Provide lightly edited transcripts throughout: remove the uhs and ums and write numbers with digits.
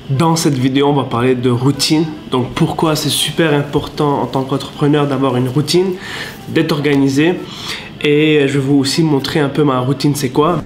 Dans cette vidéo, on va parler de routine. Donc pourquoi c'est super important en tant qu'entrepreneur d'avoir une routine, d'être organisé. Et je vais vous aussi montrer un peu ma routine, c'est quoi.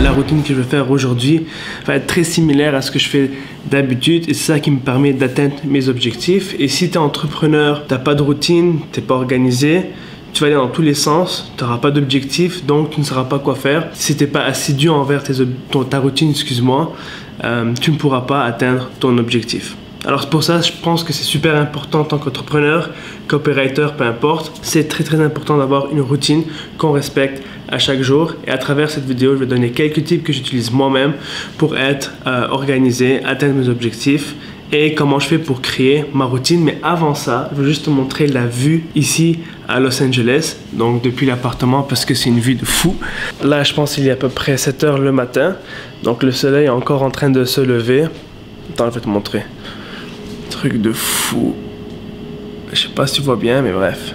La routine que je vais faire aujourd'hui va être très similaire à ce que je fais d'habitude et c'est ça qui me permet d'atteindre mes objectifs. Et si tu es entrepreneur, tu n'as pas de routine, tu n'es pas organisé, tu vas aller dans tous les sens, tu n'auras pas d'objectif, donc tu ne sauras pas quoi faire. Si tu n'es pas assidu envers ta routine, excuse-moi, tu ne pourras pas atteindre ton objectif. Alors c'est pour ça, je pense que c'est super important en tant qu'entrepreneur, copywriter, peu importe. C'est très important d'avoir une routine qu'on respecte à chaque jour. Et à travers cette vidéo, je vais donner quelques tips que j'utilise moi-même pour être organisé, atteindre mes objectifs et comment je fais pour créer ma routine. Mais avant ça, je veux juste te montrer la vue ici à Los Angeles, donc depuis l'appartement parce que c'est une vue de fou. Là, je pense qu'il est à peu près 7 h le matin, donc le soleil est encore en train de se lever. Attends, je vais te montrer. Truc de fou. Je sais pas si tu vois bien, mais bref.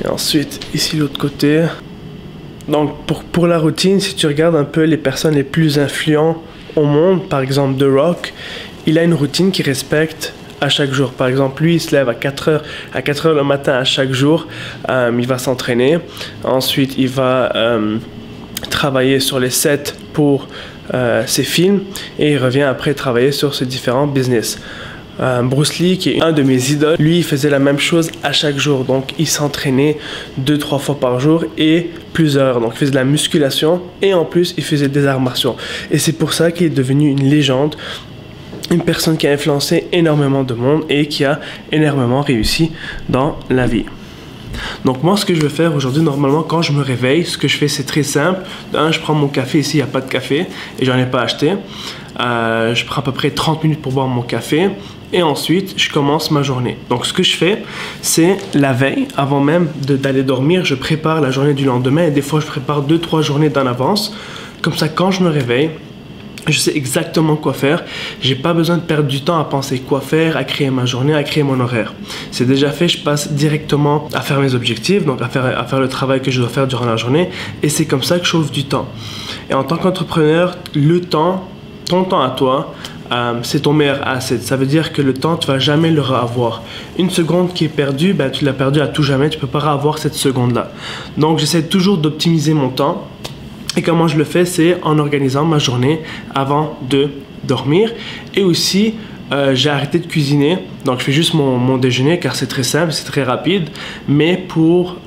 Et ensuite, ici l'autre côté. Donc pour la routine, si tu regardes un peu les personnes les plus influentes au monde, par exemple The Rock, il a une routine qu'il respecte à chaque jour. Par exemple, lui, il se lève à 4 h le matin à chaque jour. Il va s'entraîner. Ensuite, il va travailler sur les sets pour ses films et il revient après travailler sur ses différents business. Bruce Lee, qui est un de mes idoles, lui il faisait la même chose à chaque jour, donc il s'entraînait 2-3 fois par jour et plusieurs, donc il faisait de la musculation et en plus il faisait des arts martiaux et c'est pour ça qu'il est devenu une légende, une personne qui a influencé énormément de monde et qui a énormément réussi dans la vie. Donc moi ce que je vais faire aujourd'hui, normalement quand je me réveille, ce que je fais c'est très simple. D'un, je prends mon café, ici il n'y a pas de café et j'en ai pas acheté. Je prends à peu près 30 minutes pour boire mon café et ensuite je commence ma journée. Donc ce que je fais c'est la veille, avant même d'aller dormir, je prépare la journée du lendemain et des fois je prépare 2-3 journées d'en avance. Comme ça quand je me réveille, je sais exactement quoi faire. J'ai pas besoin de perdre du temps à penser quoi faire, à créer ma journée, à créer mon horaire. C'est déjà fait, je passe directement à faire mes objectifs, donc à faire le travail que je dois faire durant la journée. Et c'est comme ça que je sauve du temps. Et en tant qu'entrepreneur, le temps, ton temps à toi, c'est ton meilleur asset. Ça veut dire que le temps, tu vas jamais le reavoir. Une seconde qui est perdue, ben, tu l'as perdue à tout jamais. Tu peux pas reavoir cette seconde-là. Donc j'essaie toujours d'optimiser mon temps. Et comment je le fais, c'est en organisant ma journée avant de dormir. Et aussi, j'ai arrêté de cuisiner. Donc, je fais juste mon déjeuner car c'est très simple, c'est très rapide. Mais pour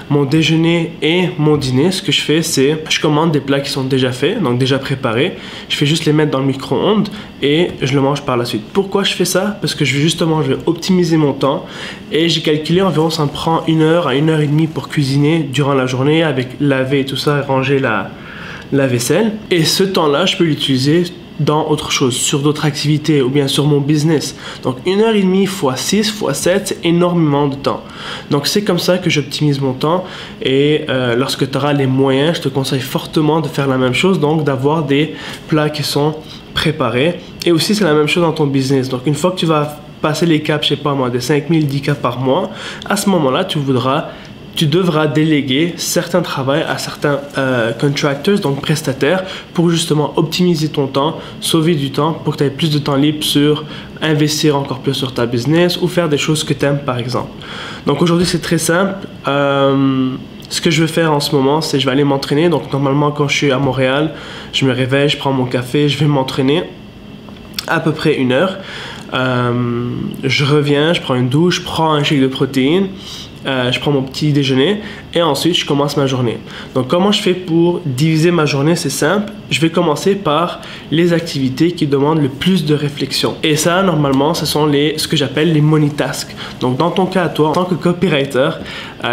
mon déjeuner et mon dîner, ce que je fais, c'est je commande des plats qui sont déjà faits, donc déjà préparés. Je fais juste les mettre dans le micro-ondes et je le mange par la suite. Pourquoi je fais ça? Parce que je vais optimiser mon temps. Et j'ai calculé environ, ça me prend 1 heure à 1h30 pour cuisiner durant la journée avec laver et tout ça, ranger la vaisselle. Et ce temps-là, je peux l'utiliser dans autre chose, sur d'autres activités ou bien sur mon business. Donc 1h30 x 6 x 7, c'est énormément de temps. Donc c'est comme ça que j'optimise mon temps et lorsque tu auras les moyens, je te conseille fortement de faire la même chose, donc d'avoir des plats qui sont préparés. Et aussi c'est la même chose dans ton business. Donc une fois que tu vas passer les caps, je sais pas moi, de 5000, 10 cas par mois, à ce moment-là, tu devras déléguer certains travaux à certains contractors, donc prestataires, pour justement optimiser ton temps, sauver du temps pour que tu aies plus de temps libre sur investir encore plus sur ta business ou faire des choses que tu aimes par exemple. Donc aujourd'hui c'est très simple. Ce que je vais faire en ce moment, c'est je vais aller m'entraîner. Donc normalement quand je suis à Montréal, je me réveille, je prends mon café, je vais m'entraîner à peu près 1 heure. Je reviens, je prends une douche, je prends un shake de protéines. Je prends mon petit déjeuner et ensuite je commence ma journée. Donc comment je fais pour diviser ma journée? C'est simple, je vais commencer par les activités qui demandent le plus de réflexion. Et ça normalement ce sont ce que j'appelle les money tasks. Donc dans ton cas à toi, en tant que copywriter,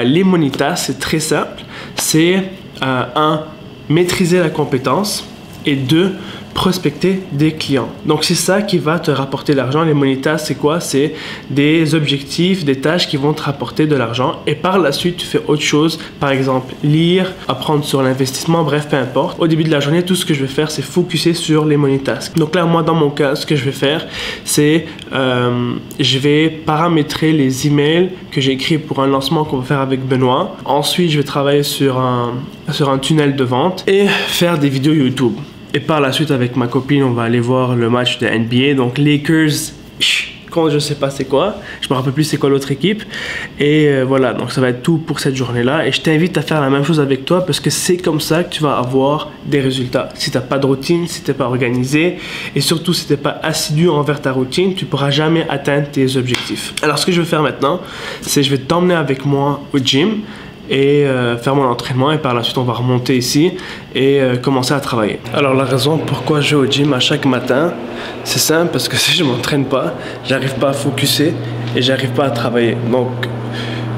les money tasks c'est très simple. C'est 1. Maîtriser la compétence et 2. prospecter des clients. Donc c'est ça qui va te rapporter de l'argent. Les money tasks, c'est quoi? C'est des objectifs, des tâches qui vont te rapporter de l'argent et par la suite tu fais autre chose, par exemple lire, apprendre sur l'investissement, bref, peu importe. Au début de la journée, tout ce que je vais faire, c'est focuser sur les money tasks. Donc là, moi dans mon cas, ce que je vais faire, c'est je vais paramétrer les emails que j'ai écrits pour un lancement qu'on va faire avec Benoît. Ensuite, je vais travailler sur un tunnel de vente et faire des vidéos YouTube. Et par la suite, avec ma copine, on va aller voir le match de NBA. Donc Lakers, je sais pas c'est quoi, je me rappelle plus c'est quoi l'autre équipe. Et voilà, donc ça va être tout pour cette journée-là. Et je t'invite à faire la même chose avec toi parce que c'est comme ça que tu vas avoir des résultats. Si tu n'as pas de routine, si tu n'es pas organisé et surtout si tu n'es pas assidu envers ta routine, tu ne pourras jamais atteindre tes objectifs. Alors ce que je vais faire maintenant, c'est je vais t'emmener avec moi au gym et faire mon entraînement et par la suite on va remonter ici et commencer à travailler. Alors la raison pourquoi je vais au gym à chaque matin, c'est simple parce que si je m'entraîne pas, j'arrive pas à focuser et j'arrive pas à travailler. Donc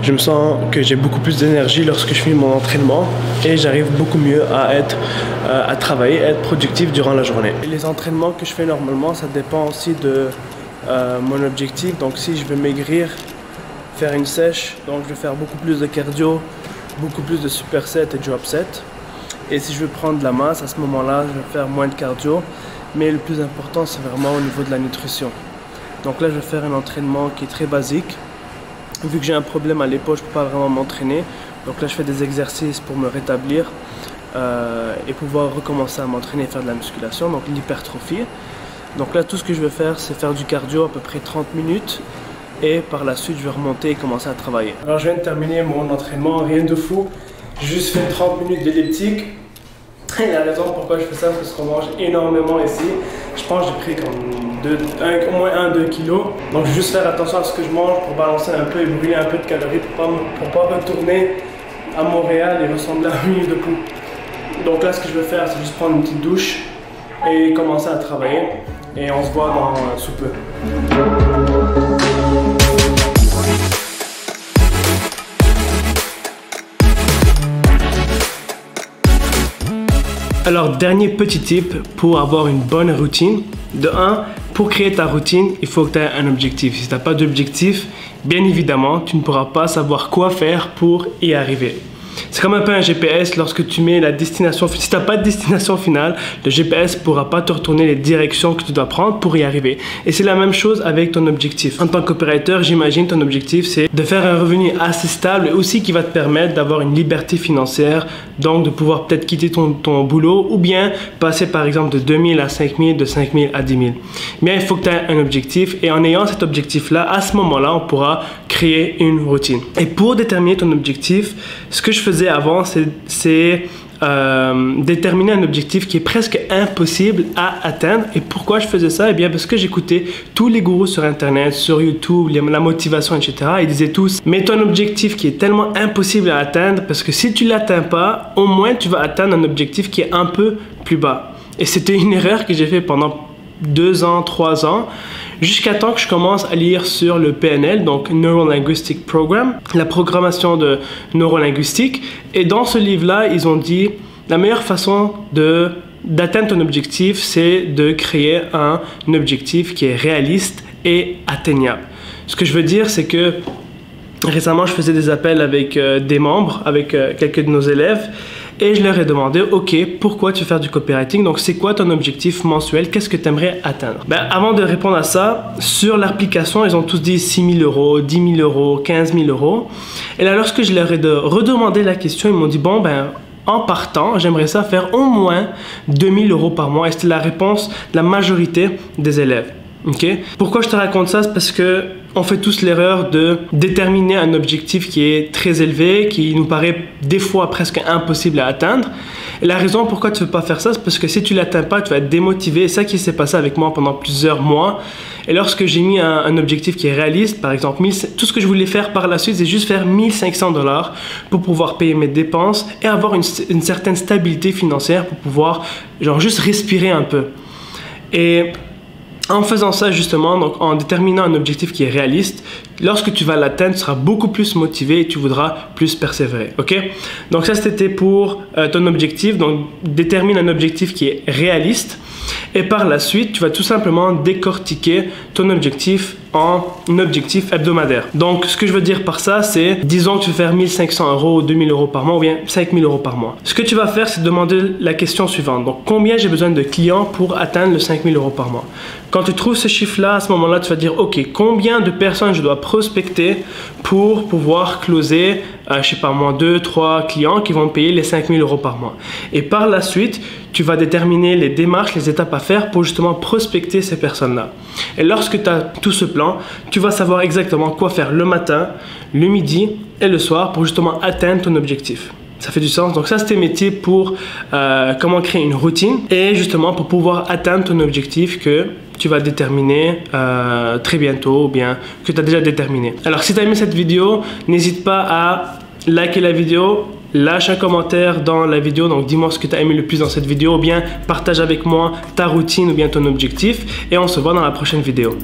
je me sens que j'ai beaucoup plus d'énergie lorsque je fais mon entraînement et j'arrive beaucoup mieux à travailler, à être productif durant la journée. Et les entraînements que je fais normalement, ça dépend aussi de mon objectif. Donc si je veux maigrir, faire une sèche, donc je vais faire beaucoup plus de cardio, beaucoup plus de supersets et drop sets. Et si je veux prendre de la masse, à ce moment-là, je vais faire moins de cardio. Mais le plus important, c'est vraiment au niveau de la nutrition. Donc là, je vais faire un entraînement qui est très basique. Vu que j'ai un problème à l'épaule, je ne peux pas vraiment m'entraîner. Donc là, je fais des exercices pour me rétablir et pouvoir recommencer à m'entraîner et faire de la musculation, donc l'hypertrophie. Donc là, tout ce que je vais faire, c'est faire du cardio à peu près 30 minutes. Et par la suite, je vais remonter et commencer à travailler. Alors, je viens de terminer mon entraînement, rien de fou. J'ai juste fait 30 minutes d'elliptique. Et la raison pourquoi je fais ça, c'est parce qu'on mange énormément ici. Je pense que j'ai pris comme au moins 1-2 kilos. Donc, je vais juste faire attention à ce que je mange pour balancer un peu et brûler un peu de calories pour pas retourner à Montréal et ressembler à une huile de poule. Donc là, ce que je vais faire, c'est juste prendre une petite douche et commencer à travailler. Et on se voit dans sous peu. Alors, dernier petit tip pour avoir une bonne routine. De 1, pour créer ta routine, il faut que tu aies un objectif. Si tu n'as pas d'objectif, bien évidemment, tu ne pourras pas savoir quoi faire pour y arriver. C'est comme un peu un GPS lorsque tu mets la destination. Si tu n'as pas de destination finale, le GPS ne pourra pas te retourner les directions que tu dois prendre pour y arriver. Et c'est la même chose avec ton objectif. En tant qu'opérateur, j'imagine ton objectif, c'est de faire un revenu assez stable et aussi qui va te permettre d'avoir une liberté financière, donc de pouvoir peut-être quitter ton boulot ou bien passer par exemple de 2000 à 5000, de 5000 à 10 000. Bien, il faut que tu aies un objectif et en ayant cet objectif-là, à ce moment-là, on pourra créer une routine. Et pour déterminer ton objectif, ce que je faisais avant, c'est déterminer un objectif qui est presque impossible à atteindre. Et pourquoi je faisais ça? Eh bien, parce que j'écoutais tous les gourous sur Internet, sur YouTube, la motivation, etc. Ils disaient tous, mets ton objectif qui est tellement impossible à atteindre parce que si tu ne l'atteins pas, au moins tu vas atteindre un objectif qui est un peu plus bas. Et c'était une erreur que j'ai fait pendant 2 ans, 3 ans, jusqu'à temps que je commence à lire sur le PNL, donc Neuro Linguistic Program, la programmation de neurolinguistique. Et dans ce livre-là, ils ont dit la meilleure façon d'atteindre ton objectif, c'est de créer un objectif qui est réaliste et atteignable. Ce que je veux dire, c'est que récemment, je faisais des appels avec des membres, avec quelques de nos élèves. Et je leur ai demandé, ok, pourquoi tu veux faire du copywriting? Donc, c'est quoi ton objectif mensuel? Qu'est-ce que tu aimerais atteindre? Avant de répondre à ça, sur l'application, ils ont tous dit 6 000 euros, 10 000 euros, 15 000 euros. Et là, lorsque je leur ai redemandé la question, ils m'ont dit, bon, en partant, j'aimerais ça faire au moins 2 000 euros par mois. Et c'était la réponse de la majorité des élèves. Okay? Pourquoi je te raconte ça? C'est parce que on fait tous l'erreur de déterminer un objectif qui est très élevé, qui nous paraît des fois presque impossible à atteindre. Et la raison pourquoi tu ne veux pas faire ça, c'est parce que si tu ne l'atteins pas, tu vas être démotivé. Et c'est ça qui s'est passé avec moi pendant plusieurs mois. Et lorsque j'ai mis un objectif qui est réaliste, par exemple, tout ce que je voulais faire par la suite, c'est juste faire 1 500 $ pour pouvoir payer mes dépenses et avoir une certaine stabilité financière pour pouvoir juste respirer un peu. Et en faisant ça justement, donc en déterminant un objectif qui est réaliste, lorsque tu vas l'atteindre, tu seras beaucoup plus motivé et tu voudras plus persévérer. Ok? Donc ça c'était pour ton objectif. Donc détermine un objectif qui est réaliste. Et par la suite, tu vas tout simplement décortiquer ton objectif en objectif hebdomadaire. Donc, ce que je veux dire par ça, c'est, disons que tu veux faire 1500 €, 2000 € par mois ou bien 5000 € par mois. Ce que tu vas faire, c'est demander la question suivante. Donc, combien j'ai besoin de clients pour atteindre le 5000 € par mois? Quand tu trouves ce chiffre-là, à ce moment-là, tu vas dire, OK, combien de personnes je dois prospecter pour pouvoir closer, je sais pas moi, 2-3 clients qui vont me payer les 5000 € par mois. Et par la suite, tu vas déterminer les démarches, les étapes à faire pour justement prospecter ces personnes-là. Et lorsque tu as tout ce plan, tu vas savoir exactement quoi faire le matin, le midi et le soir pour justement atteindre ton objectif. Ça fait du sens. Donc ça, c'est tes métiers pour comment créer une routine et justement pour pouvoir atteindre ton objectif que tu vas déterminer très bientôt ou bien que tu as déjà déterminé. Alors si tu as aimé cette vidéo, n'hésite pas à liker la vidéo, lâche un commentaire dans la vidéo, donc dis-moi ce que tu as aimé le plus dans cette vidéo ou bien partage avec moi ta routine ou bien ton objectif et on se voit dans la prochaine vidéo.